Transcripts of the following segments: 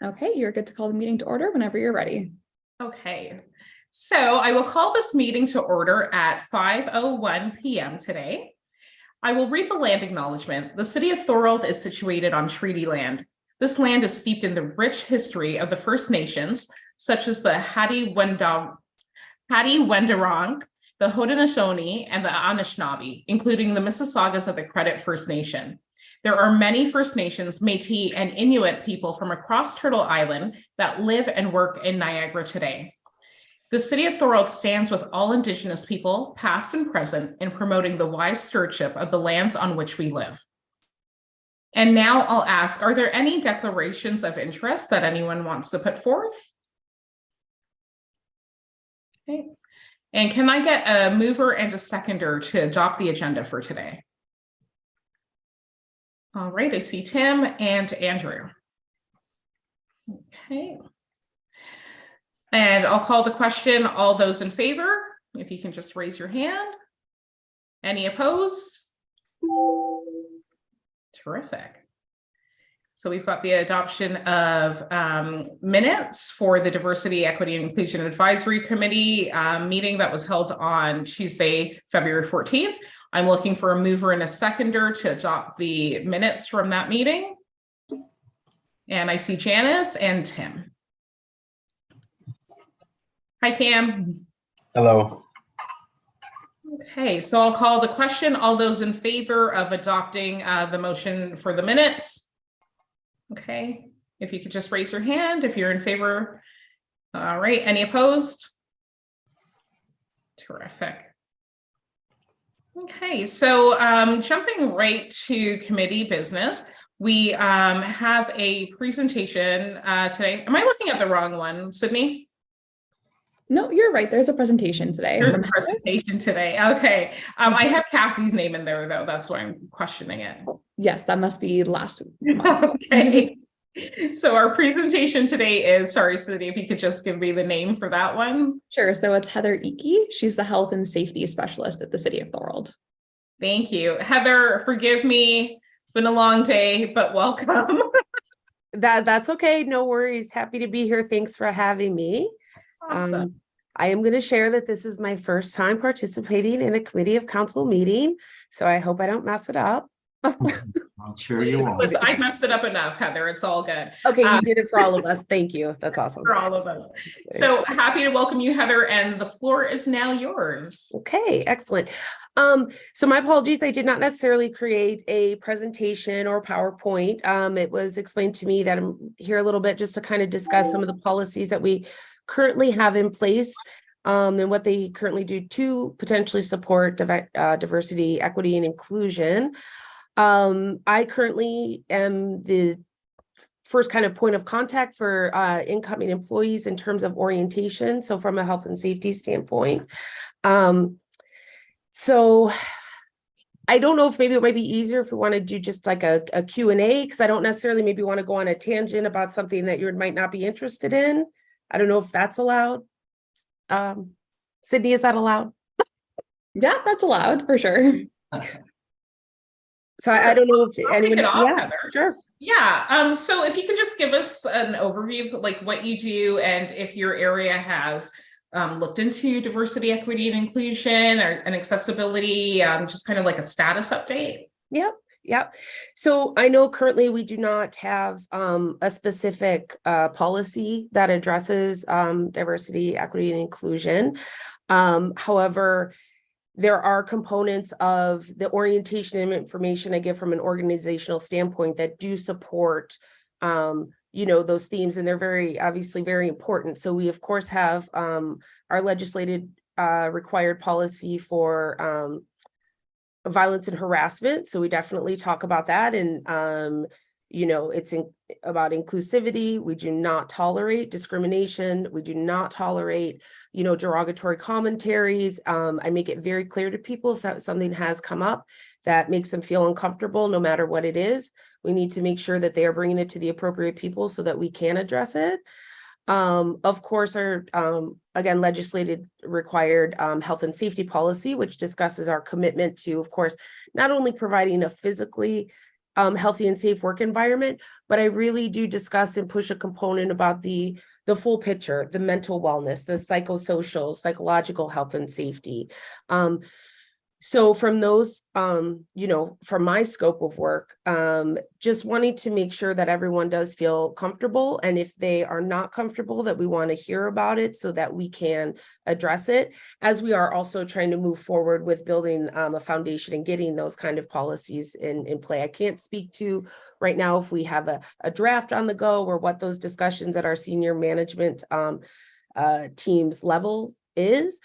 Okay, you're good to call the meeting to order whenever you're ready. Okay, so I will call this meeting to order at 5:01 p.m. today. I will read the land acknowledgement. The city of Thorold is situated on treaty land. This land is steeped in the rich history of the First Nations, such as the Hattee-Wendarong, the Haudenosaunee, and the Anishinaabe, including the Mississaugas of the Credit First Nation. There are many First Nations, Métis, and Inuit people from across Turtle Island that live and work in Niagara today. The city of Thorold stands with all Indigenous people, past and present, in promoting the wise stewardship of the lands on which we live. And now I'll ask, are there any declarations of interest that anyone wants to put forth? Okay. And can I get a mover and a seconder to adopt the agenda for today? All right, I see Tim and Andrew. Okay. And I'll call the question. All those in favor, if you can just raise your hand. Any opposed? Terrific. So we've got the adoption of minutes for the Diversity, Equity, and Inclusion Advisory Committee meeting that was held on Tuesday, February 14th. I'm looking for a mover and a seconder to adopt the minutes from that meeting. And I see Janice and Tim. Hi, Cam. Hello. Okay, so I'll call the question. All those in favor of adopting the motion for the minutes? Okay, if you could just raise your hand if you're in favor. All right, any opposed? Terrific. Okay, so jumping right to committee business, we have a presentation today. Am I looking at the wrong one, Sydney? No, you're right. There's a presentation today. There's a presentation today. Okay. I have Cassie's name in there, though. That's why I'm questioning it. Yes, that must be last week. Okay. So our presentation today is, sorry, Sydney, if you could just give me the name for that one. Sure. So it's Heather Eakey. She's the health and safety specialist at the city of Thorold. Thank you. Heather, forgive me. It's been a long day, but welcome. That's okay. No worries. Happy to be here. Thanks for having me. Awesome. I am going to share that this is my first time participating in a committee of council meeting, so I hope I don't mess it up. I'm sure you won't. Listen, I messed it up enough, Heather. It's all good. Okay, you did it for all of us. Thank you. That's awesome. For all of us. So happy to welcome you, Heather, and the floor is now yours. Okay, excellent. So my apologies, I did not necessarily create a presentation or PowerPoint. It was explained to me that I'm here a little bit just to kind of discuss some of the policies that we currently have in place and what they currently do to potentially support diversity, equity, and inclusion. I currently am the first kind of point of contact for incoming employees in terms of orientation. So from a health and safety standpoint. So I don't know if maybe it might be easier if we want to do just like a Q&A, because I don't necessarily maybe want to go on a tangent about something that you might not be interested in. I don't know if that's allowed. Sydney, is that allowed? Yeah, that's allowed for sure. So I don't know if anyone. Kick it off, Yeah, Heather. sure. Yeah. So if you could just give us an overview of like what you do and if your area has looked into diversity, equity, and inclusion and accessibility, just kind of like a status update. Yep. So I know currently we do not have a specific policy that addresses diversity, equity, and inclusion. However, there are components of the orientation and information I give from an organizational standpoint that do support, those themes, and they're obviously very important. So we, of course, have our legislated required policy for violence and harassment. So we definitely talk about that. And, it's about inclusivity. We do not tolerate discrimination. We do not tolerate, derogatory commentaries. I make it very clear to people if something has come up that makes them feel uncomfortable, no matter what it is, we need to make sure that they are bringing it to the appropriate people so that we can address it. Of course, our, again, legislated required health and safety policy, which discusses our commitment to, of course, not only providing a physically healthy and safe work environment, but I really do discuss and push a component about the full picture, the mental wellness, the psychosocial, psychological health and safety. So from those, you know, from my scope of work, just wanting to make sure that everyone does feel comfortable. And if they are not comfortable, that we want to hear about it so that we can address it, as we are also trying to move forward with building a foundation and getting those kind of policies in play. I can't speak to right now if we have a draft on the go or what those discussions at our senior management teams level is.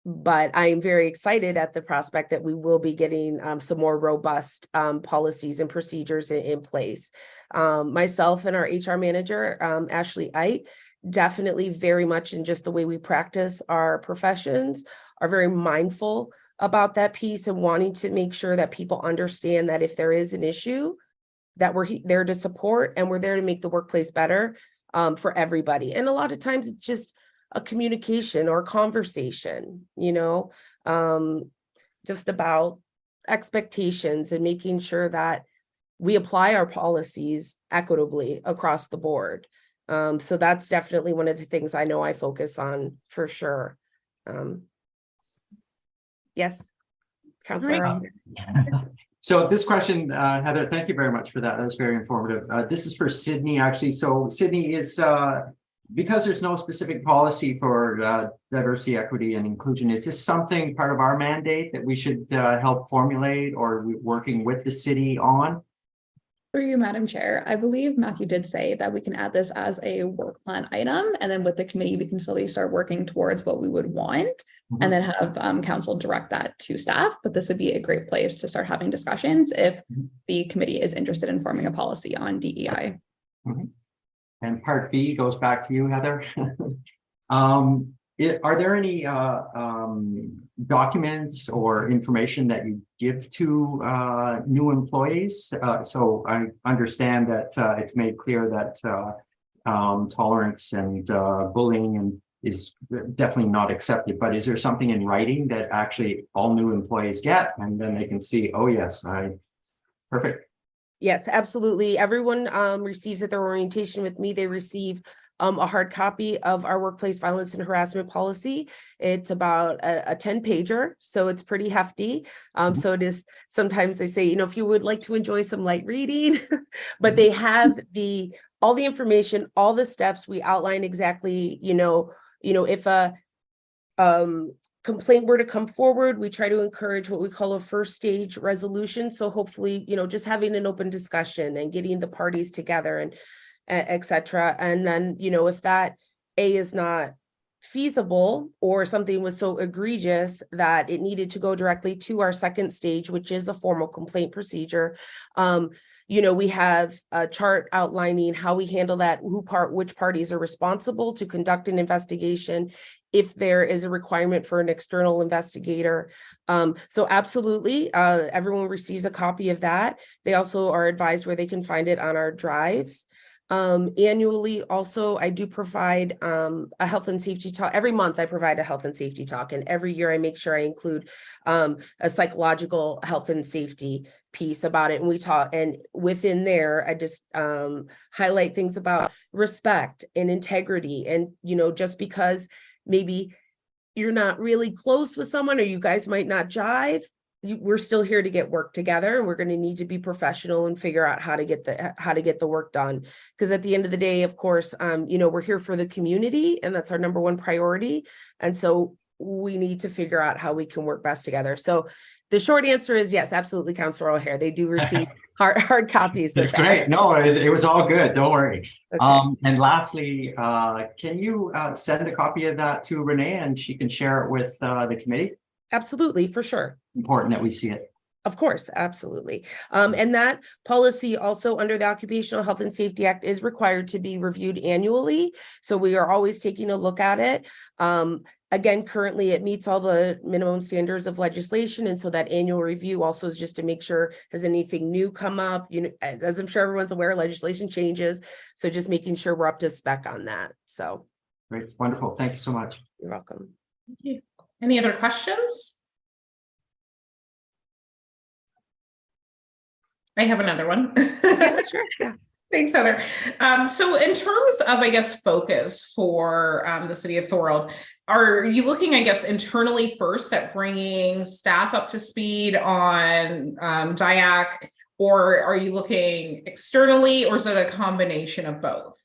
But I am very excited at the prospect that we will be getting some more robust policies and procedures in place. Myself and our HR manager, Ashley Ite, definitely very much in just the way we practice our professions, are very mindful about that piece and wanting to make sure that people understand that if there is an issue, that we're there to support and we're there to make the workplace better for everybody. And a lot of times it's just a communication or conversation, you know, just about expectations and making sure that we apply our policies equitably across the board. So that's definitely one of the things I know I focus on for sure. Yes, Councilor. So this question, Heather, thank you very much for that. That was very informative. This is for Sydney, actually. So Sydney is, because there's no specific policy for diversity, equity, and inclusion, is this something part of our mandate that we should help formulate or working with the city on? Through you, Madam Chair, I believe Matthew did say that we can add this as a work plan item, and then with the committee, we can slowly start working towards what we would want, and then have council direct that to staff. But this would be a great place to start having discussions if the committee is interested in forming a policy on DEI. And part B goes back to you, Heather. Are there any documents or information that you give to new employees? So I understand that it's made clear that tolerance and bullying is definitely not accepted, but is there something in writing that actually all new employees get, and then they can see, oh yes, perfect. Yes, absolutely. Everyone receives at their orientation with me, they receive a hard copy of our workplace violence and harassment policy. It's about a 10-pager, so it's pretty hefty. So it is, sometimes they say, you know, if you would like to enjoy some light reading, but they have all the information, all the steps. We outline exactly, you know, if a complaint were to come forward, we try to encourage what we call a first stage resolution. So hopefully, you know, just having an open discussion and getting the parties together and et cetera. And then, you know, if that is not feasible or something was so egregious that it needed to go directly to our second stage, which is a formal complaint procedure, you know, we have a chart outlining how we handle that, which parties are responsible to conduct an investigation, if there is a requirement for an external investigator. So absolutely, everyone receives a copy of that. They also are advised where they can find it on our drives. Annually, also, I do provide a health and safety talk. Every month I provide a health and safety talk, and every year I make sure I include a psychological health and safety piece about it. And we talk, and within there, I just highlight things about respect and integrity. And, you know, just because maybe you're not really close with someone or you guys might not jive, we're still here to get work together, and we're going to need to be professional and figure out how to get the work done. Because at the end of the day, of course, you know, we're here for the community, and that's our number one priority. And so we need to figure out how we can work best together. So the short answer is yes, absolutely, Councilor O'Hare. They do receive hard copies. That's great. No, it was all good. Don't worry. Okay. And lastly, can you send a copy of that to Renee, and she can share it with the committee? Absolutely, for sure. Important that we see it. Of course, absolutely. And that policy also under the Occupational Health and Safety Act is required to be reviewed annually. So we are always taking a look at it. Again, currently it meets all the minimum standards of legislation. And so that annual review also is just to make sure, has anything new come up? You know, as I'm sure everyone's aware, legislation changes. So just making sure we're up to spec on that. So. Great. Wonderful. Thank you so much. You're welcome. Thank you. Any other questions? I have another one. Yeah, sure. Yeah. Thanks, Heather. So in terms of, I guess, focus for the city of Thorold, are you looking, I guess, internally first at bringing staff up to speed on DIAC, or are you looking externally, or is it a combination of both?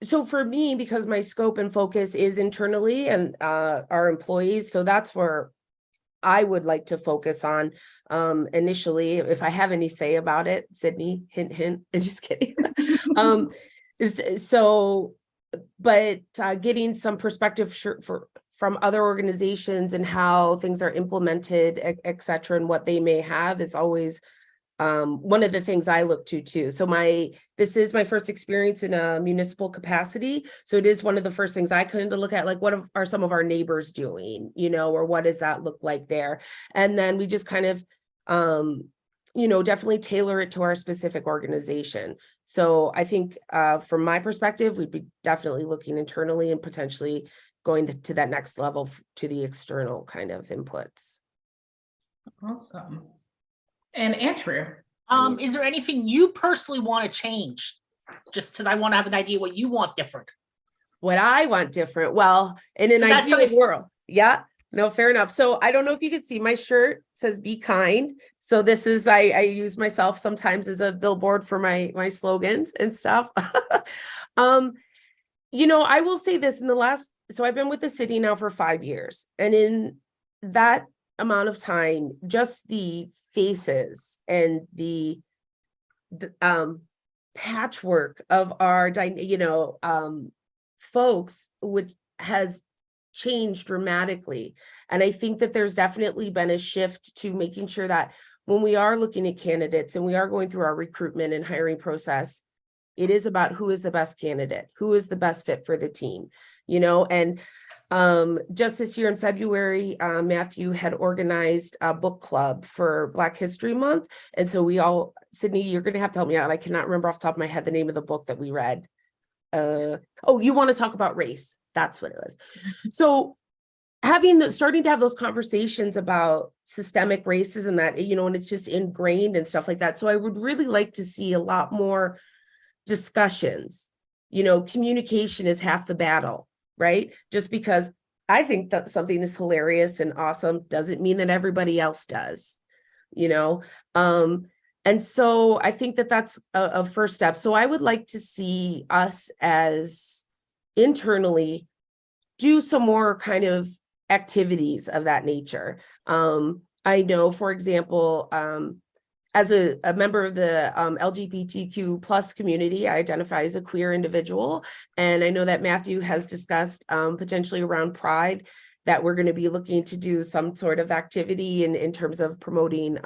So for me, because my scope and focus is internally and our employees, so that's where I would like to focus on initially, if I have any say about it. Sydney, hint, hint. I'm just kidding. But getting some perspective from other organizations and how things are implemented, et cetera, and what they may have is always one of the things I look to too. So this is my first experience in a municipal capacity. So it is one of the first things I kind of look at, like, what are some of our neighbors doing, or what does that look like there? And then we just kind of, definitely tailor it to our specific organization. So I think from my perspective, we'd be definitely looking internally and potentially going to that next level to the external kind of inputs. Awesome. And Andrew, is there anything you personally want to change? Just because I want to have an idea what you want different. What I want different? Well, in an That's ideal nice. world. Yeah, no, fair enough. So I don't know if you can see my shirt says "Be kind." So this is, I use myself sometimes as a billboard for my slogans and stuff. I will say this so I've been with the city now for 5 years, and in that amount of time, just the faces and the patchwork of our folks has changed dramatically. And I think that there's definitely been a shift to making sure that when we are looking at candidates and we are going through our recruitment and hiring process, it is about who is the best candidate, who is the best fit for the team, and just this year in February, Matthew had organized a book club for Black History Month. And so Sydney, you're going to have to help me out. I cannot remember off the top of my head the name of the book that we read. You want to talk about race? That's what it was. So starting to have those conversations about systemic racism that, and it's just ingrained and stuff like that. So I would really like to see a lot more discussions. Communication is half the battle. Right? Just because I think that something is hilarious and awesome doesn't mean that everybody else does, and so I think that that's a first step. So I would like to see us as internally do some more kind of activities of that nature. I know, for example, as a member of the LGBTQ plus community, I identify as a queer individual. And I know that Matthew has discussed potentially around Pride that we're going to be looking to do some sort of activity in terms of promoting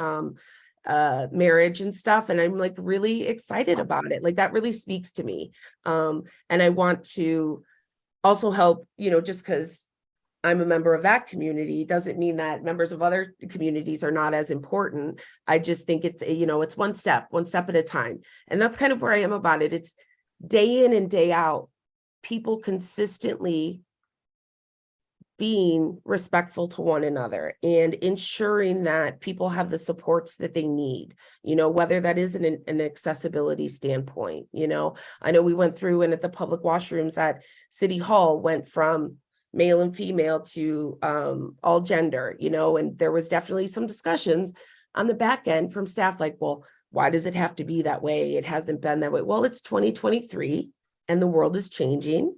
marriage and stuff. And I'm like really excited about it. Like that really speaks to me. And I want to also help, just because I'm a member of that community doesn't mean that members of other communities are not as important. I just think it's, it's one step at a time. And that's kind of where I am about it. It's day in and day out, people consistently being respectful to one another and ensuring that people have the supports that they need, whether that is an accessibility standpoint. I know we went through and at the public washrooms at City Hall went from male and female to all gender, and there was definitely some discussions on the back end from staff like, well, why does it have to be that way? It hasn't been that way. Well, it's 2023 and the world is changing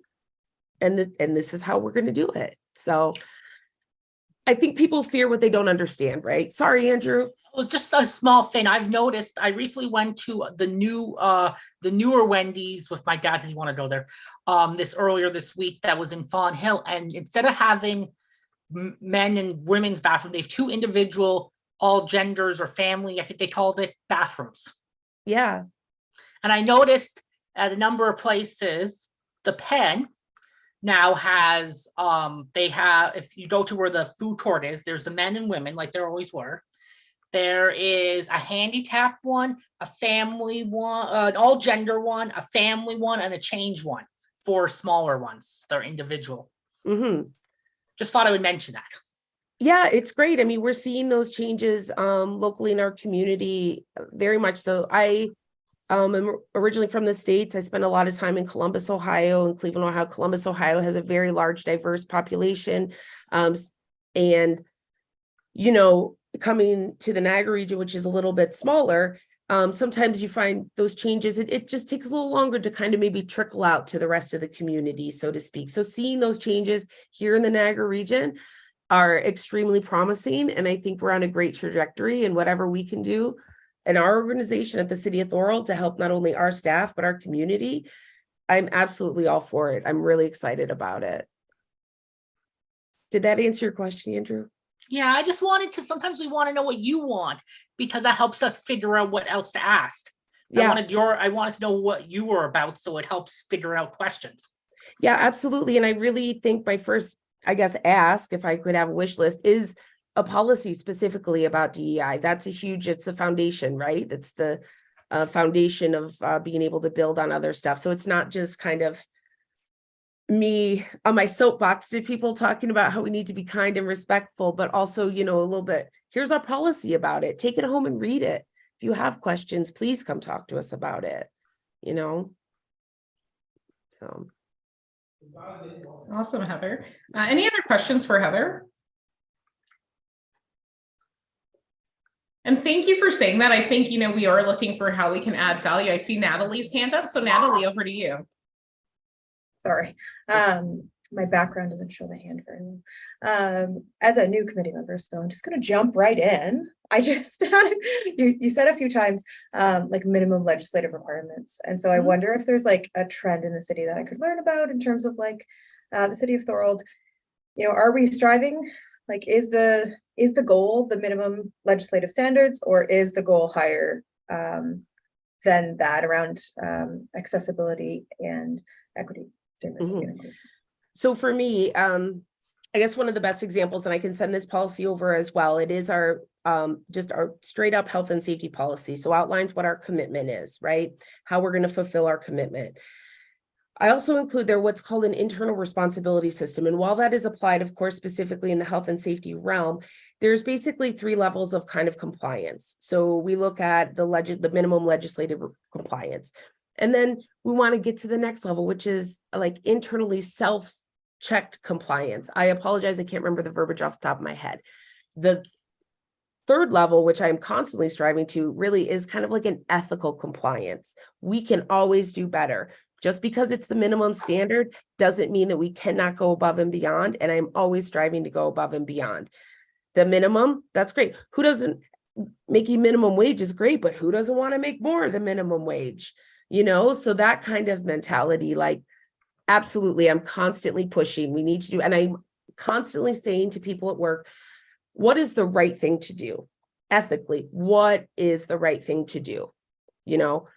and this is how we're going to do it. So I think people fear what they don't understand, right? Sorry, Andrew. Well, just a small thing I've noticed. I recently went to the newer Wendy's with my dad because he wanted to go there earlier this week that was in Fawn Hill. And instead of having men and women's bathroom, they have two individual, all genders or family, I think they called it, bathrooms. Yeah. And I noticed at a number of places, the Pen now has, if you go to where the food court is, there's the men and women like there always were. There is a handicap one, a family one, an all gender one, a family one, and a change one for smaller ones. They're individual. Mm-hmm. Just thought I would mention that. Yeah, it's great. I mean, we're seeing those changes locally in our community very much so. I am originally from the States. I spent a lot of time in Columbus, Ohio, and Cleveland, Ohio. Columbus, Ohio has a very large, diverse population. And, you know, coming to the Niagara region, which is a little bit smaller, sometimes you find those changes, it just takes a little longer to kind of maybe trickle out to the rest of the community, so to speak. So seeing those changes here in the Niagara region are extremely promising. And I think we're on a great trajectory, and whatever we can do in our organization at the City of Thorold to help not only our staff, but our community, I'm absolutely all for it. I'm really excited about it. Did that answer your question, Andrew? Yeah, I just wanted to, sometimes we want to know what you want because that helps us figure out what else to ask. Yeah. I wanted to know what you were about, so it helps figure out questions. Yeah, absolutely. And I really think my first, I guess, ask, if I could have a wish list, is a policy specifically about DEI. That's it's the foundation, right? It's the foundation of being able to build on other stuff. So it's not just kind of me on my soapbox to people talking about how we need to be kind and respectful, but also, you know, a little bit, here's our policy about it. Take it home and read it. If you have questions, please come talk to us about it, you know? So. That's awesome, Heather. Any other questions for Heather? And thank you for saying that. I think, you know, we are looking for how we can add value. I see Natalie's hand up. So Natalie, over to you. Sorry, my background doesn't show the hand very well. As a new committee member, so I'm just gonna jump right in. I just you said a few times like minimum legislative requirements, and so I wonder if there's like a trend in the city that I could learn about in terms of like the city of Thorold. You know, are we striving? Like, is the goal the minimum legislative standards, or is the goal higher than that around accessibility and equity? So for me, I guess one of the best examples, and I can send this policy over as well, it is our just our straight up health and safety policy. So outlines what our commitment is, right? How we're going to fulfill our commitment. I also include there what's called an internal responsibility system. And while that is applied, of course, specifically in the health and safety realm, there's basically 3 levels of kind of compliance. So we look at the minimum legislative compliance. And then we want to get to the next level, which is like internally self-checked compliance. I apologize, I can't remember the verbiage off the top of my head. The 3rd level, which I'm constantly striving to, really is kind of like an ethical compliance. We can always do better. Just because it's the minimum standard doesn't mean that we cannot go above and beyond. And I'm always striving to go above and beyond. The minimum, that's great. Who doesn't, making minimum wage is great, but who doesn't want to make more than minimum wage? You know, so that kind of mentality, like, absolutely, I'm constantly pushing. We need to do, and I'm constantly saying to people at work, what is the right thing to do? Ethically, what is the right thing to do? You know,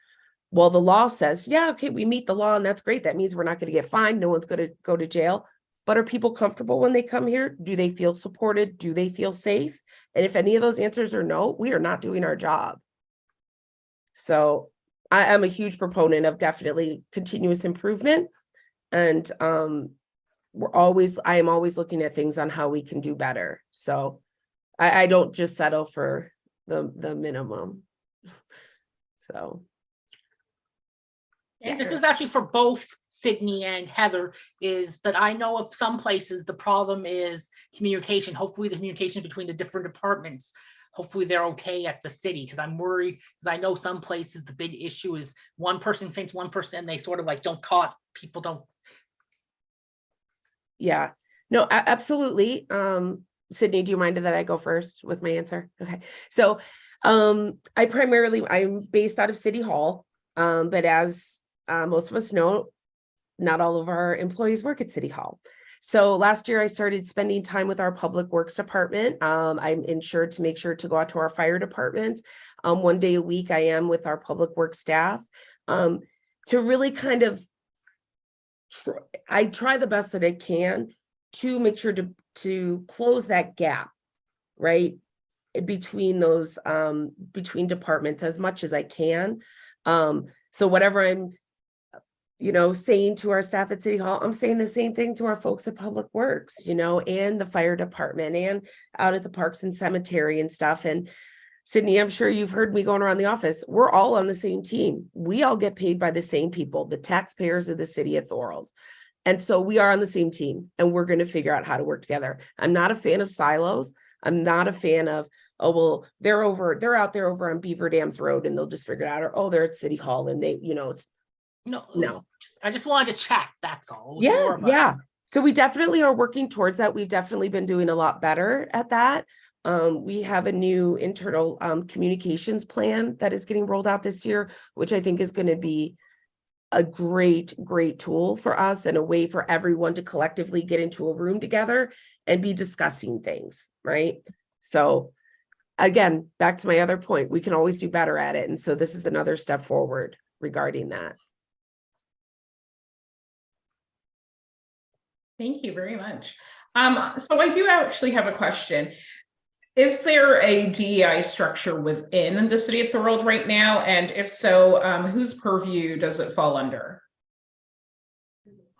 well, the law says, yeah, okay, we meet the law, and that's great. That means we're not going to get fined. No one's going to go to jail. But are people comfortable when they come here? Do they feel supported? Do they feel safe? And if any of those answers are no, we are not doing our job. So I am a huge proponent of definitely continuous improvement. And I am always looking at things on how we can do better. So I don't just settle for the minimum. So. And this is actually for both Sydney and Heather, is that I know of some places the problem is communication. Hopefully the communication between the different departments, hopefully they're okay at the city, because I'm worried, because I know some places the big issue is one person thinks one person, and they sort of like don't caught, people don't. Yeah, no, absolutely. Sydney, do you mind that I go first with my answer? Okay, so I'm based out of City Hall, but as most of us know, not all of our employees work at City Hall. So last year I started spending time with our public works department. I'm insured to make sure to go out to our fire department. 1 day a week I am with our public works staff to really kind of I try the best that I can to make sure to close that gap, right, between those between departments as much as I can. So whatever I'm saying to our staff at City Hall, I'm saying the same thing to our folks at Public Works, and the fire department and out at the Parks and Cemetery and stuff. And Sydney, I'm sure you've heard me going around the office. We're all on the same team. We all get paid by the same people, the taxpayers of the city of Thorold. And so we are on the same team, and we're going to figure out how to work together. I'm not a fan of silos. I'm not a fan of, oh, well, they're out there over on Beaver Dams Road and they'll just figure it out. Or, oh, they're at City Hall and they, it's No, I just wanted to check, that's all. yeah. So we definitely are working towards that. We've definitely been doing a lot better at that. We have a new internal communications plan that is getting rolled out this year, which I think is going to be a great tool for us and a way for everyone to collectively get into a room together and be discussing things, right? So again, back to my other point, we can always do better at it. And so this is another step forward regarding that. Thank you very much. So I do actually have a question. Is there a DEI structure within the city of Thorold right now? And if so, whose purview does it fall under?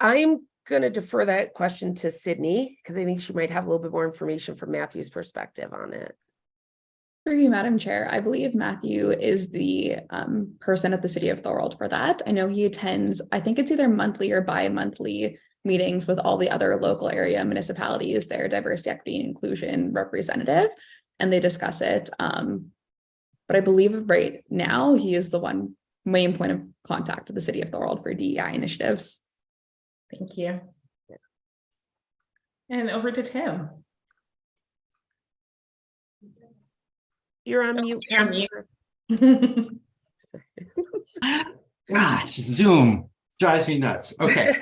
I'm going to defer that question to Sydney because I think she might have a little bit more information from Matthew's perspective on it. Through you, Madam Chair, I believe Matthew is the person at the city of Thorold for that. I know he attends, I think it's either monthly or bi-monthly meetings with all the other local area municipalities, their diversity, equity, and inclusion representative, and they discuss it. But I believe right now he is the main point of contact with the city of Thorold for DEI initiatives. Thank you. And over to Tim. You're on mute. You're on mute. Gosh, Zoom drives me nuts. Okay.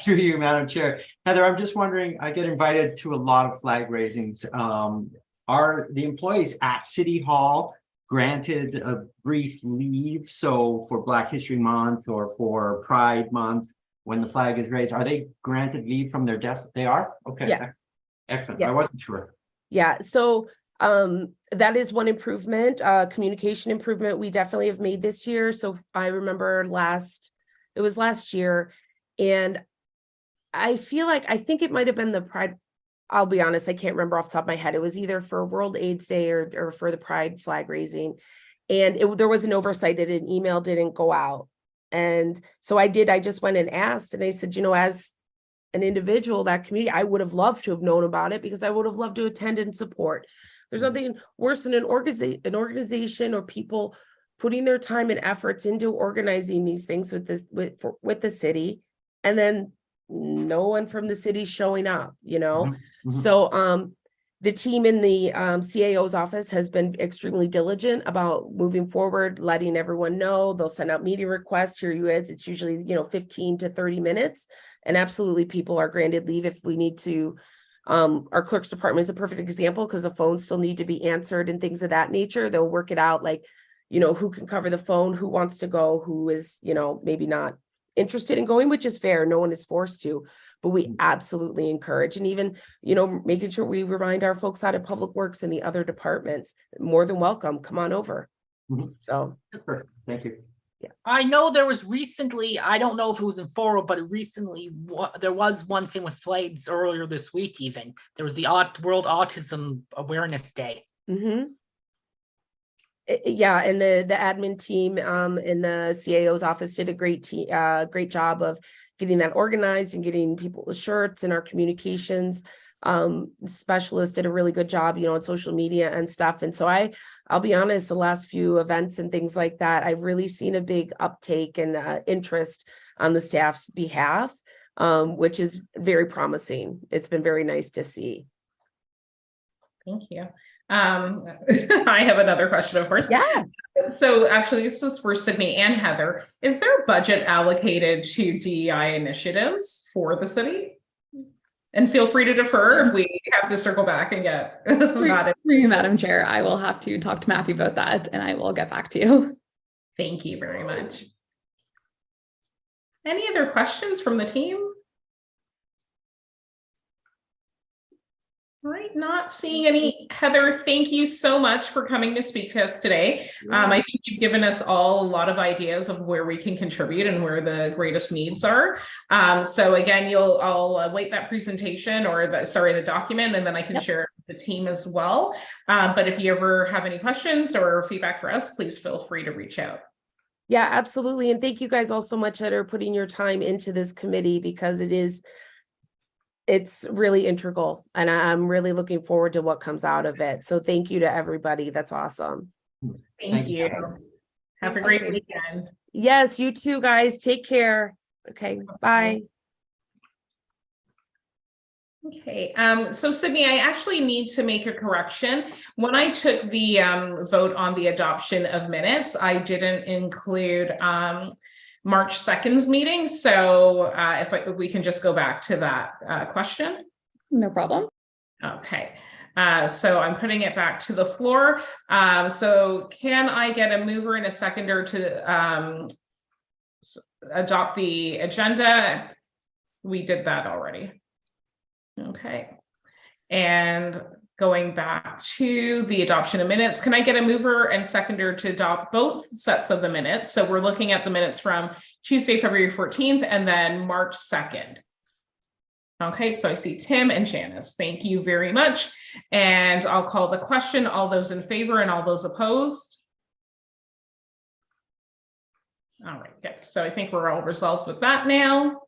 Through you, Madam Chair. Heather, I'm just wondering, I get invited to a lot of flag raisings. Are the employees at City Hall granted a brief leave? So for Black History Month or for Pride Month, when the flag is raised, are they granted leave from their desk? They are? Okay. Yes. Excellent. Yeah. I wasn't sure. Yeah. So that is one improvement, communication improvement we definitely have made this year. So I remember it was last year, and I think it might have been the Pride. I'll be honest, I can't remember off the top of my head. It was either for World AIDS Day or for the Pride flag raising. And there was an oversight that an email didn't go out. And so I just went and asked, and I said, as an individual, that community, I would have loved to have known about it because I would have loved to attend and support. There's nothing worse than an organization or people putting their time and efforts into organizing these things with the city, and then no one from the city showing up, Mm-hmm. So the team in the CAO's office has been extremely diligent about moving forward, letting everyone know. They'll send out meeting requests. Here you is. It's usually 15 to 30 minutes, and absolutely people are granted leave if we need to. Our clerk's department is a perfect example because the phones still need to be answered and things of that nature. They'll work it out, like who can cover the phone, who wants to go, who is maybe not interested in going, which is fair. No one is forced to, but we absolutely encourage. And even, making sure we remind our folks out of Public Works and the other departments, more than welcome, come on over. Mm-hmm. So. Perfect. Thank you. Yeah. I know there was recently, I don't know if it was in Thorold, but recently there was one thing with flags earlier this week even. There was the World Autism Awareness Day. Mm-hmm. Yeah, and the admin team in the CAO's office did a great job of getting that organized and getting people the shirts, and our communications specialist did a really good job, on social media and stuff. And so I'll be honest, the last few events and things like that, I've really seen a big uptake and interest on the staff's behalf, which is very promising. It's been very nice to see. Thank you. I have another question, of course. Yeah. So actually, this is for Sydney and Heather. Is there a budget allocated to DEI initiatives for the city? And feel free to defer if we have to circle back and get that. Through you, Madam Chair, I will have to talk to Matthew about that, and I will get back to you. Thank you very much. Any other questions from the team? All right, not seeing any. Heather, thank you so much for coming to speak to us today. I think you've given us all a lot of ideas of where we can contribute and where the greatest needs are. So again, I'll await that presentation or the document, and then I can share it with the team as well. But if you ever have any questions or feedback for us, please feel free to reach out. Yeah, absolutely. And thank you guys all so much that are putting your time into this committee, because it's really integral, and I'm really looking forward to what comes out of it. So thank you to everybody. That's awesome. Thank you. Have a great weekend. Yes, you too, guys. Take care. Okay, bye. Okay, so Sydney, I actually need to make a correction. When I took the vote on the adoption of minutes, I didn't include March 2nd's meeting. So if we can just go back to that question. No problem. Okay, so I'm putting it back to the floor. So can I get a mover and a seconder to adopt the agenda? We did that already. Okay, and going back to the adoption of minutes, can I get a mover and seconder to adopt both sets of the minutes? So we're looking at the minutes from Tuesday, February 14th, and then March 2nd. Okay, so I see Tim and Janice. Thank you very much. And I'll call the question. All those in favor and all those opposed? All right, good. So I think we're all resolved with that now.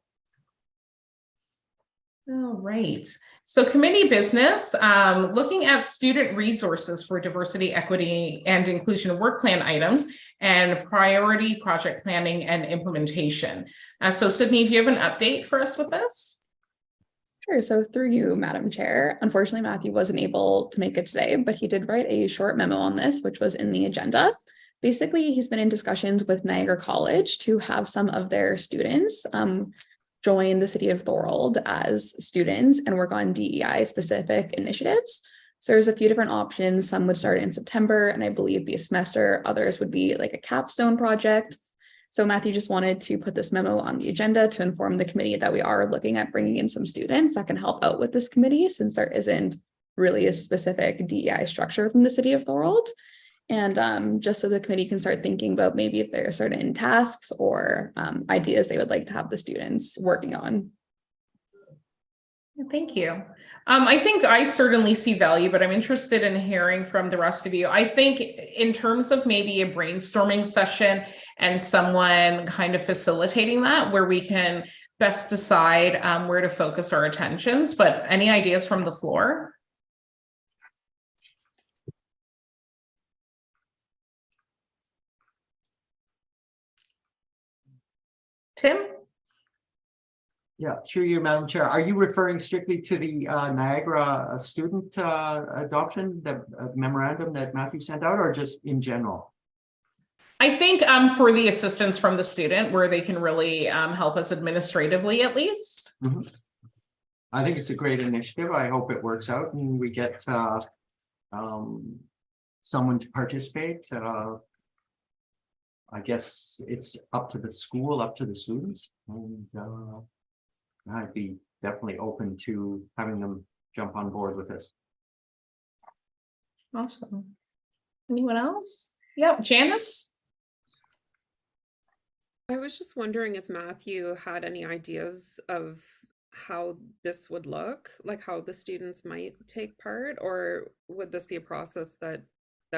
All right. So committee business, looking at student resources for diversity, equity, and inclusion work plan items and priority project planning and implementation. So Sydney, do you have an update for us with this? Sure. So through you, Madam Chair, unfortunately, Matthew wasn't able to make it today, but he did write a short memo on this, which was in the agenda. Basically, he's been in discussions with Niagara College to have some of their students join the city of Thorold as students and work on DEI specific initiatives. So there's a few different options. Some would start in September and I believe be a semester. Others would be like a capstone project. So Matthew just wanted to put this memo on the agenda to inform the committee that we are looking at bringing in some students that can help out with this committee, since there isn't really a specific DEI structure from the city of Thorold. And just so the committee can start thinking about maybe if there are certain tasks or ideas they would like to have the students working on. Thank you. I think I certainly see value, but I'm interested in hearing from the rest of you. I think in terms of maybe a brainstorming session and someone kind of facilitating that, where we can best decide where to focus our attentions, but any ideas from the floor? Tim? Yeah, through you, Madam Chair. Are you referring strictly to the Niagara student adoption, the memorandum that Matthew sent out, or just in general? I think for the assistance from the student, where they can really help us administratively, at least. Mm-hmm. I think it's a great initiative. I hope it works out and we get someone to participate. I guess it's up to the school, up to the students, and I'd be definitely open to having them jump on board with this. Awesome. Anyone else? Yep, Janice? I was just wondering if Matthew had any ideas of how this would look, like how the students might take part, or would this be a process that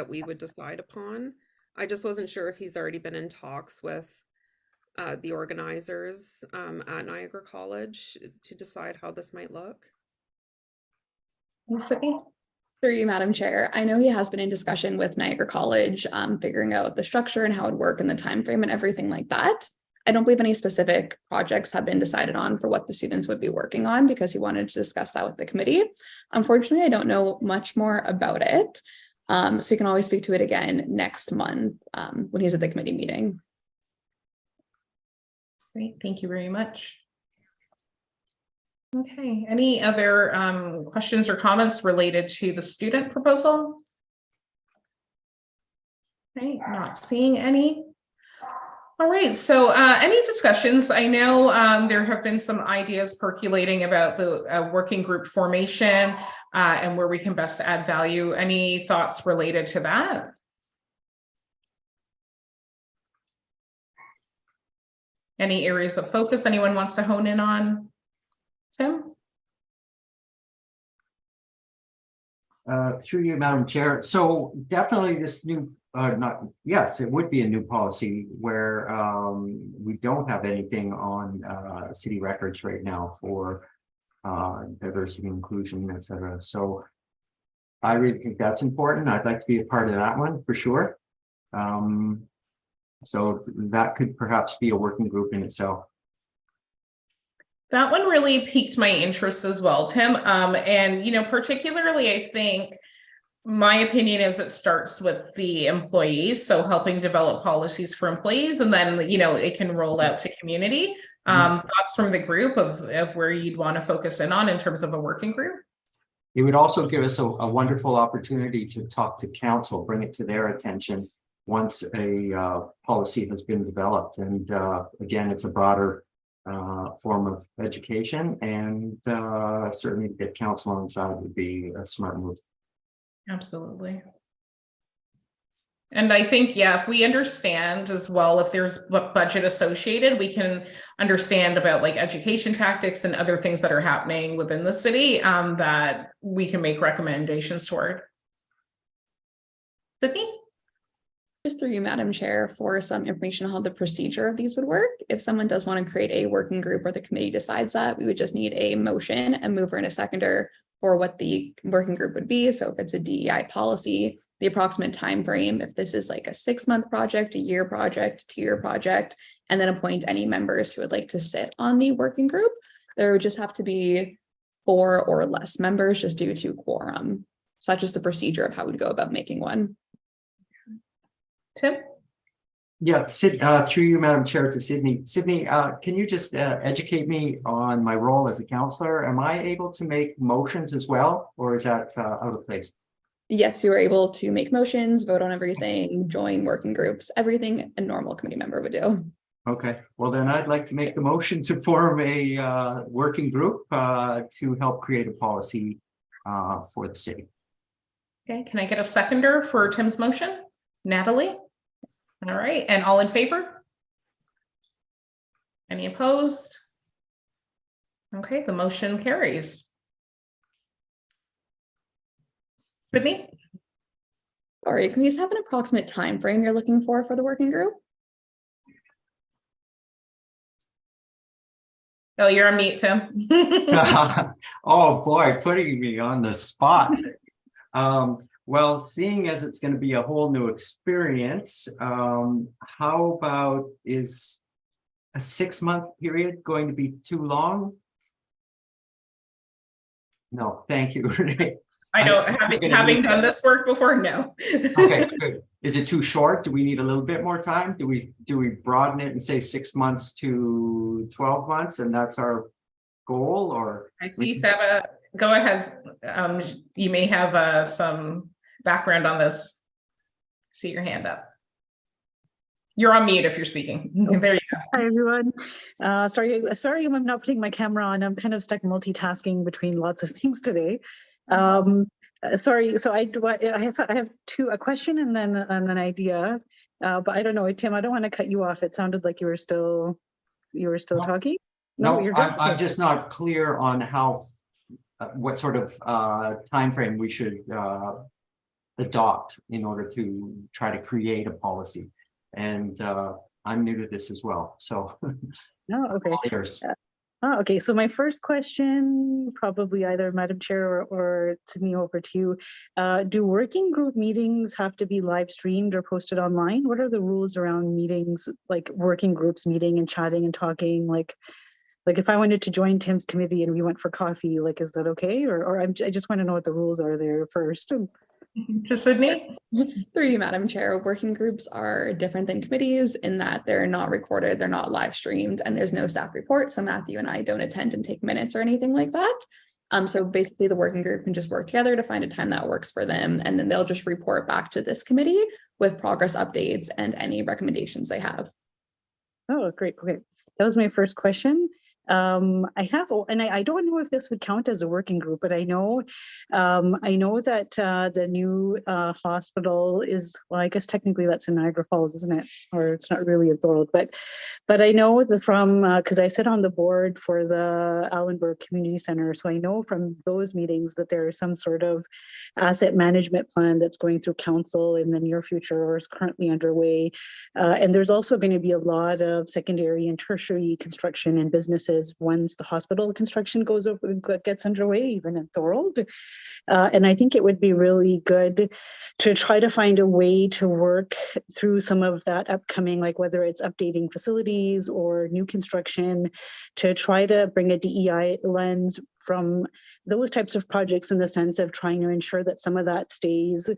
we would decide upon? I just wasn't sure if he's already been in talks with the organizers at Niagara College to decide how this might look. Through you, Madam Chair. I know he has been in discussion with Niagara College, figuring out the structure and how it would work and the time frame and everything like that. I don't believe any specific projects have been decided on for what the students would be working on, because he wanted to discuss that with the committee. Unfortunately, I don't know much more about it. So you can always speak to it again next month when he's at the committee meeting. Great, thank you very much. Okay, any other questions or comments related to the student proposal? Okay, not seeing any. All right, so any discussions? I know there have been some ideas percolating about the working group formation and where we can best add value. Any thoughts related to that? Any areas of focus anyone wants to hone in on? Tim? Through you, Madam Chair. So definitely this new, yes, it would be a new policy where we don't have anything on city records right now for diversity, inclusion, et cetera. So I really think that's important. I'd like to be a part of that one for sure. So that could perhaps be a working group in itself. That one really piqued my interest as well, Tim. And, you know, particularly, I think my opinion is it starts with the employees. So helping develop policies for employees, and then, you know, it can roll out to community. Thoughts from the group of where you'd want to focus in on in terms of a working group? It would also give us a wonderful opportunity to talk to council, bring it to their attention once a policy has been developed. And again, it's a broader form of education, and certainly to get council on side would be a smart move. Absolutely. And I think, yeah, if we understand as well, if there's budget associated, we can understand about like education tactics and other things that are happening within the city that we can make recommendations toward. Sydney? Just through you, Madam Chair, for some information on how the procedure of these would work. If someone does want to create a working group or the committee decides that, we would just need a motion, a mover and a seconder for what the working group would be. So if it's a DEI policy, the approximate time frame, if this is like a 6-month project, a year project, 2-year project, and then appoint any members who would like to sit on the working group. There would just have to be 4 or less members just due to quorum. So that's just the procedure of how we'd go about making one. Tim? Yeah, through you, Madam Chair, to Sydney. Sydney, can you just educate me on my role as a councillor? Am I able to make motions as well, or is that out of place? Yes, you are able to make motions, vote on everything, join working groups, everything a normal committee member would do. Okay, well then I'd like to make the motion to form a working group to help create a policy for the city. Okay, can I get a seconder for Tim's motion? Natalie? All right, and all in favor? Any opposed? Okay, the motion carries. Sydney? Sorry, can we just have an approximate time frame you're looking for the working group? Oh, you're on mute, Tim. Oh boy, putting me on the spot. Well, seeing as it's going to be a whole new experience, how about, is a 6-month period going to be too long? No, thank you, Renee. I don't, having done this work before, no. Okay, good. Is it too short? Do we need a little bit more time? Do we broaden it and say 6 months to 12 months, and that's our goal? Or I see Saba. Go ahead. You may have some background on this. See your hand up. You're on mute if you're speaking. There you go. Hi everyone. Sorry I'm not putting my camera on. I'm kind of stuck multitasking between lots of things today. Sorry. So I have a question and then an idea. But I don't know, Tim. I don't want to cut you off. It sounded like you were still talking. No, you're good. I'm just not clear on how what sort of time frame we should adopt in order to try to create a policy. And I'm new to this as well, so. Oh, okay. Okay, so my first question, probably either Madam Chair or Sydney, over to you. Do working group meetings have to be live streamed or posted online? What are the rules around meetings, like working groups meeting and chatting and talking? Like if I wanted to join Tim's committee and we went for coffee, like, is that okay? Or I just want to know what the rules are there first. To Sydney? Through you, Madam Chair, working groups are different than committees in that they're not recorded, they're not live streamed, and there's no staff report. So Matthew and I don't attend and take minutes or anything like that. So basically the working group can just work together to find a time that works for them. And then they'll just report back to this committee with progress updates and any recommendations they have. Oh, great. Okay. That was my first question. I have, and I don't know if this would count as a working group, but I know that the new hospital is, well, I guess technically that's in Niagara Falls, isn't it? Or it's not really in Thorold, but I know that from, because I sit on the board for the Allenburg Community Center, so I know from those meetings that there is some sort of asset management plan that's going through council in the near future or is currently underway. And there's also going to be a lot of secondary and tertiary construction and businesses once the hospital construction gets underway, even in Thorold. And I think it would be really good to try to find a way to work through some of that upcoming, like whether it's updating facilities or new construction, to try to bring a DEI lens from those types of projects, in the sense of trying to ensure that some of that stays,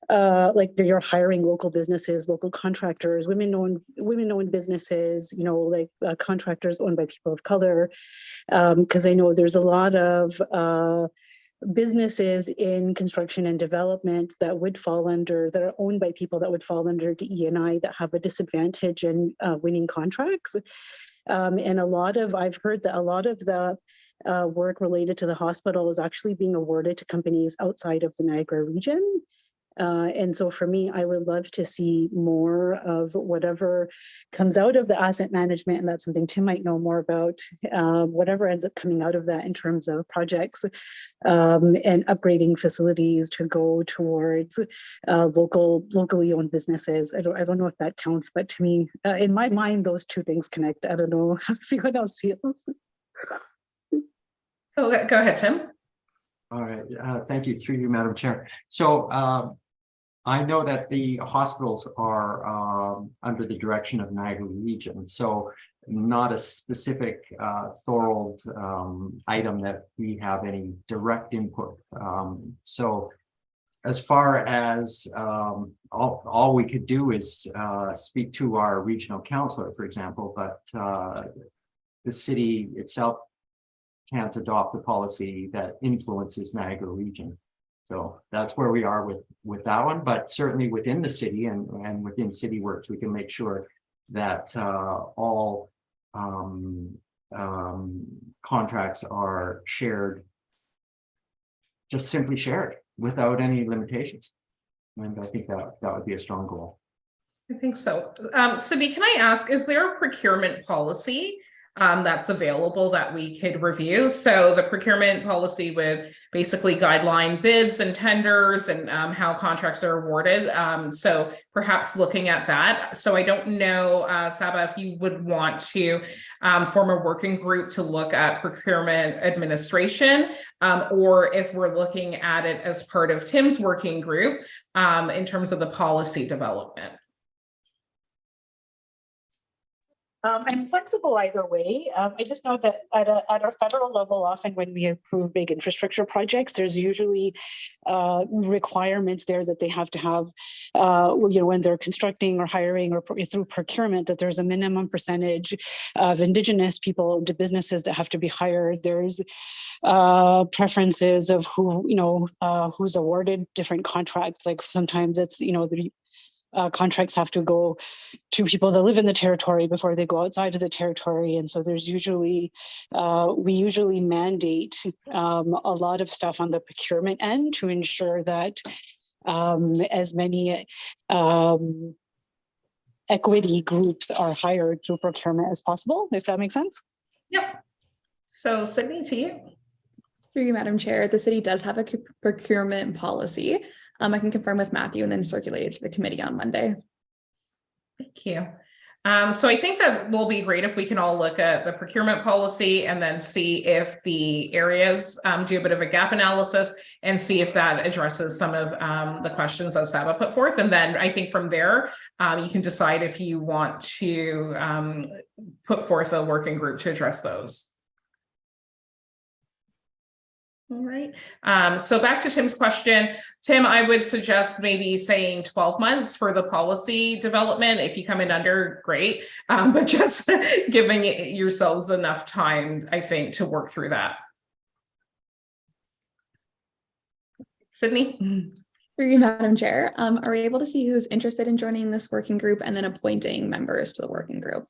like you're hiring local businesses, local contractors, women-owned businesses, like contractors owned by people of color, because I know there's a lot of businesses in construction and development that are owned by people that would fall under DE&I that have a disadvantage in winning contracts. And I've heard that a lot of the work related to the hospital is actually being awarded to companies outside of the Niagara region. And so for me, I would love to see more of whatever comes out of the asset management, and that's something Tim might know more about, whatever ends up coming out of that in terms of projects and upgrading facilities to go towards locally owned businesses. I don't know if that counts, but to me, in my mind, those two things connect. I don't know how everyone else feels. Go ahead, Tim. All right, thank you, through you, Madam Chair. So I know that the hospitals are under the direction of Niagara Region, so not a specific Thorold item that we have any direct input. So as far as all we could do is speak to our regional councillor, for example, but the city itself can't adopt a policy that influences Niagara Region. So that's where we are with that one, but certainly within the city and within City Works, we can make sure that all contracts are shared, just simply shared without any limitations. And I think that would be a strong goal. I think so. Sydney, can I ask, is there a procurement policy that's available that we could review? So the procurement policy would basically guideline bids and tenders and how contracts are awarded. So perhaps looking at that. So I don't know, Saba, if you would want to form a working group to look at procurement administration, or if we're looking at it as part of Tim's working group in terms of the policy development. I'm flexible either way. I just know that at our federal level, often when we approve big infrastructure projects, there's usually requirements there that they have to have, when they're constructing or hiring or through procurement, that there's a minimum percentage of Indigenous people to businesses that have to be hired. There's preferences of who's awarded different contracts. Like sometimes it's, the contracts have to go to people that live in the territory before they go outside of the territory. And so there's usually, we usually mandate a lot of stuff on the procurement end to ensure that as many equity groups are hired through procurement as possible, if that makes sense. Yep. So Sydney, to you. Through you, Madam Chair, the city does have a procurement policy. I can confirm with Matthew and then circulate it to the committee on Monday. Thank you. So I think that will be great if we can all look at the procurement policy and then see if the areas do a bit of a gap analysis and see if that addresses some of the questions that Saba put forth. And then I think from there, you can decide if you want to put forth a working group to address those. All right. So back to Tim's question. Tim, I would suggest maybe saying 12 months for the policy development. If you come in under, great. But just giving yourselves enough time, I think, to work through that. Sydney? Through you, Madam Chair, are we able to see who's interested in joining this working group and then appointing members to the working group?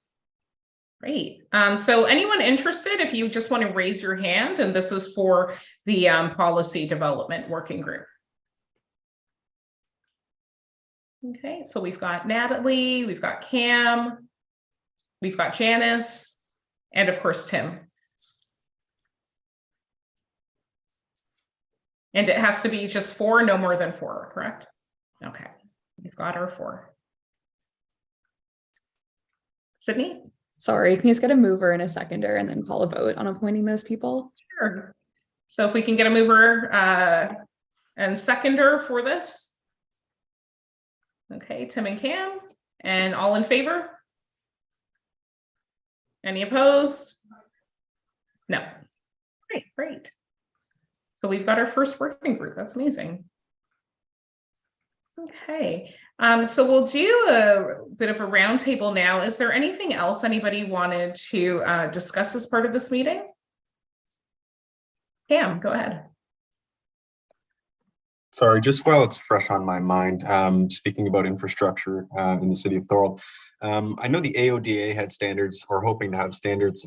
Great. So anyone interested, if you just want to raise your hand, and this is for the policy development working group. Okay, so we've got Natalie, we've got Cam, we've got Janice, and of course, Tim. And it has to be just 4, no more than 4, correct? Okay, we've got our 4. Sydney? Sorry, can you just get a mover and a seconder and then call a vote on appointing those people? Sure. So if we can get a mover and seconder for this. Okay, Tim and Cam, and all in favor? Any opposed? No. Great, great. So we've got our first working group. That's amazing. Okay, so we'll do a bit of a roundtable now. Is there anything else anybody wanted to discuss as part of this meeting? Cam, go ahead. Sorry, just while it's fresh on my mind, speaking about infrastructure in the city of Thorold, I know the AODA had standards, or hoping to have standards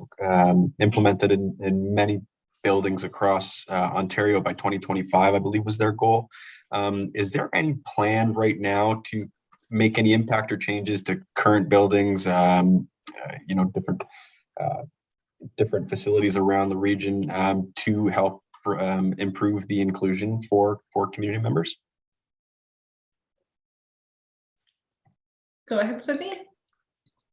implemented in many buildings across Ontario by 2025, I believe was their goal. Is there any plan right now to make any impact or changes to current buildings, you know, different facilities around the region to help improve the inclusion for community members? Go ahead, Sydney.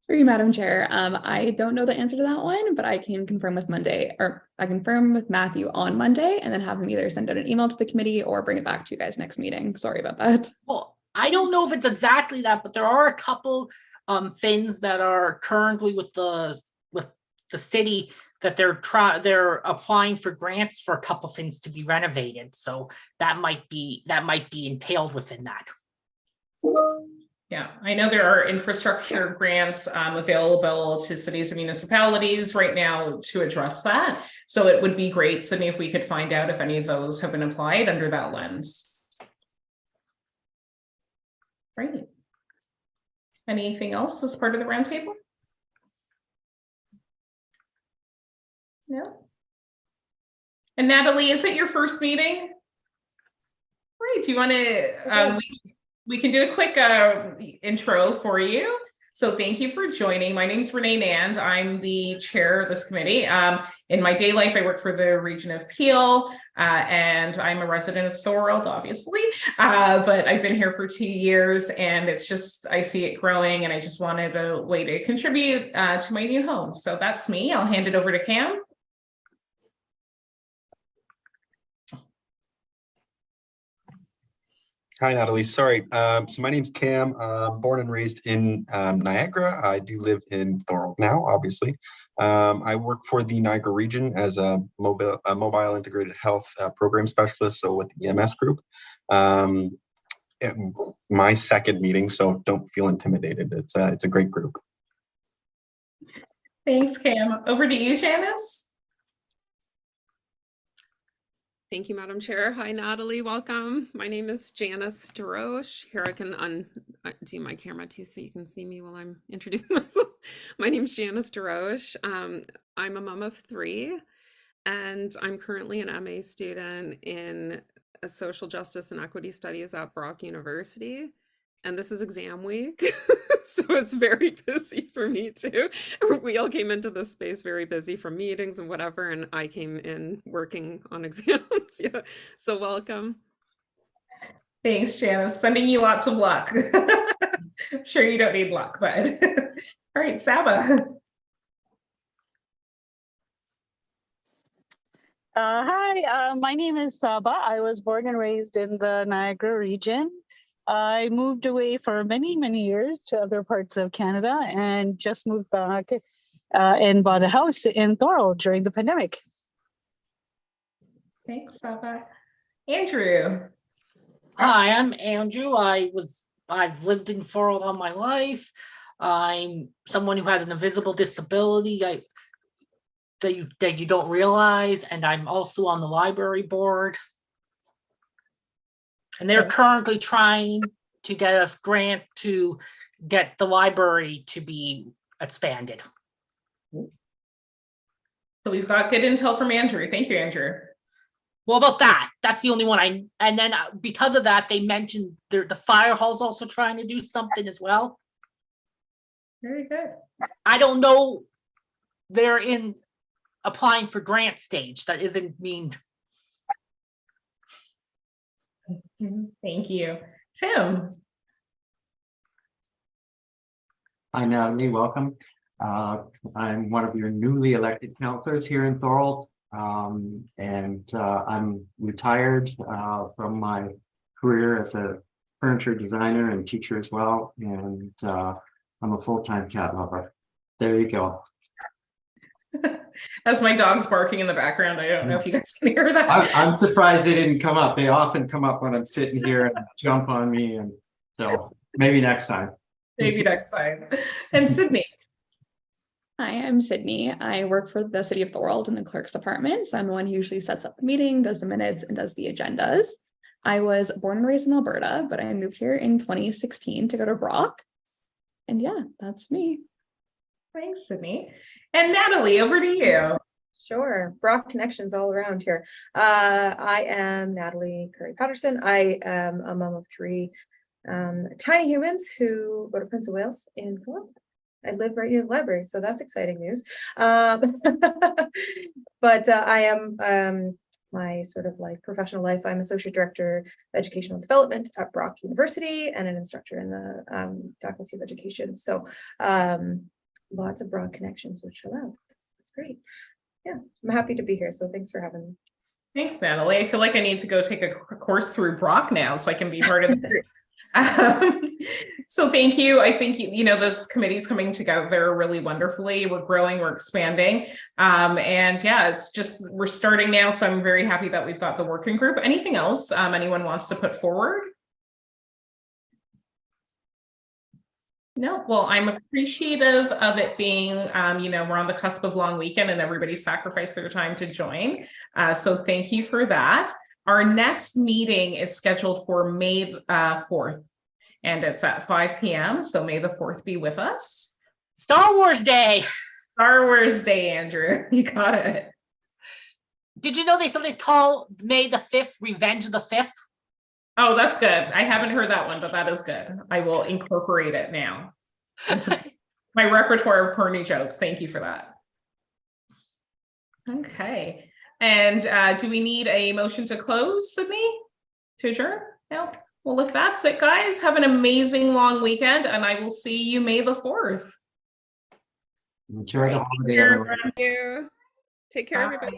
Through you, Madam Chair. I don't know the answer to that one, but I can confirm with confirm with Matthew on Monday and then have him either send out an email to the committee or bring it back to you guys next meeting. Sorry about that. Well, I don't know if it's exactly that, but there are a couple things that are currently with the city that they're applying for grants for a couple things to be renovated. So that might be entailed within that. Yeah, I know there are infrastructure grants available to cities and municipalities right now to address that. So it would be great, Sydney, if we could find out if any of those have been applied under that lens. Great. Anything else as part of the roundtable? No. And Natalie, is it your first meeting? Great. Do you want to? We can do a quick intro for you. So thank you for joining. My name is Renee Nand. I'm the chair of this committee. In my day life, I work for the region of Peel, and I'm a resident of Thorold, obviously. But I've been here for 2 years, and it's just, I see it growing, and I just wanted a way to contribute to my new home. So that's me. I'll hand it over to Cam. Hi, Natalie. Sorry. So my name's Cam. Born and raised in Niagara. I do live in Thorold now, obviously. I work for the Niagara region as a mobile integrated health program specialist, so with the EMS group. My second meeting, so don't feel intimidated. It's a great group. Thanks, Cam. Over to you, Janice. Thank you, Madam Chair. Hi, Natalie. Welcome. My name is Janice DeRoche. Here I can undo my camera too so you can see me while I'm introducing myself. My name is Janice DeRoche. I'm a mom of 3, and I'm currently an MA student in social justice and equity studies at Brock University. And this is exam week, so it's very busy for me too. We all came into this space very busy from meetings and whatever, and I came in working on exams. Yeah, so welcome. Thanks, Janice. Sending you lots of luck. I'm sure you don't need luck, but all right, Saba. Hi, my name is Saba. I was born and raised in the Niagara region. I moved away for many, many years to other parts of Canada and just moved back and bought a house in Thorold during the pandemic. Thanks, Saba. Andrew. Hi, I'm Andrew. I've lived in Thorold all my life. I'm someone who has an invisible disability that you don't realize, and I'm also on the library board. And they're currently trying to get a grant to get the library to be expanded. So we've got good intel from Andrew. Thank you, Andrew. What about that? That's the only one and then because of that, they mentioned the fire hall's also trying to do something as well. Very good. I don't know. They're in applying for grant stage. That isn't mean. Thank you. Tim. Hi, Natalie, welcome. I'm one of your newly elected counselors here in Thorold. I'm retired from my career as a furniture designer and teacher as well. And I'm a full-time cat lover. There you go. As my dog's barking in the background, I don't know if you guys can hear that. I'm surprised they didn't come up. They often come up when I'm sitting here and jump on me. And so maybe next time. Maybe next time. And Sydney. Hi, I'm Sydney. I work for the City of Thorold in the Clerk's Department. So I'm the one who usually sets up the meeting, does the minutes, and does the agendas. I was born and raised in Alberta, but I moved here in 2016 to go to Brock. And yeah, that's me. Thanks, Sydney. And Natalie, over to you. Sure, Brock connections all around here. I am Natalie Curry Patterson. I am a mom of 3 tiny humans who go to Prince of Wales in Columbia. I live right near the library, so that's exciting news. But I am my sort of like professional life. I'm Associate Director of Educational Development at Brock University and an instructor in the Faculty of Education. So lots of broad connections, which I love. That's great. Yeah, I'm happy to be here. So thanks for having me. Thanks, Natalie. I feel like I need to go take a course through Brock now so I can be part of the group. So thank you. I think, this committee is coming together really wonderfully. We're growing, we're expanding. And yeah, it's just, we're starting now. So I'm very happy that we've got the working group. Anything else anyone wants to put forward? No, well, I'm appreciative of it being, we're on the cusp of long weekend and everybody sacrificed their time to join. So thank you for that. Our next meeting is scheduled for May 4th, and it's at 5 p.m. So may the 4th be with us. Star Wars Day. Star Wars Day, Andrew. You got it. Did you know they sometimes call May the 5th Revenge of the 5th? Oh, that's good. I haven't heard that one, but that is good. I will incorporate it now into my repertoire of corny jokes. Thank you for that. Okay. And do we need a motion to close, Sydney? To adjourn? No? Well, if that's it, guys, have an amazing long weekend, and I will see you May the 4th. Enjoy the holiday, everyone. Thank you. Take care, everybody.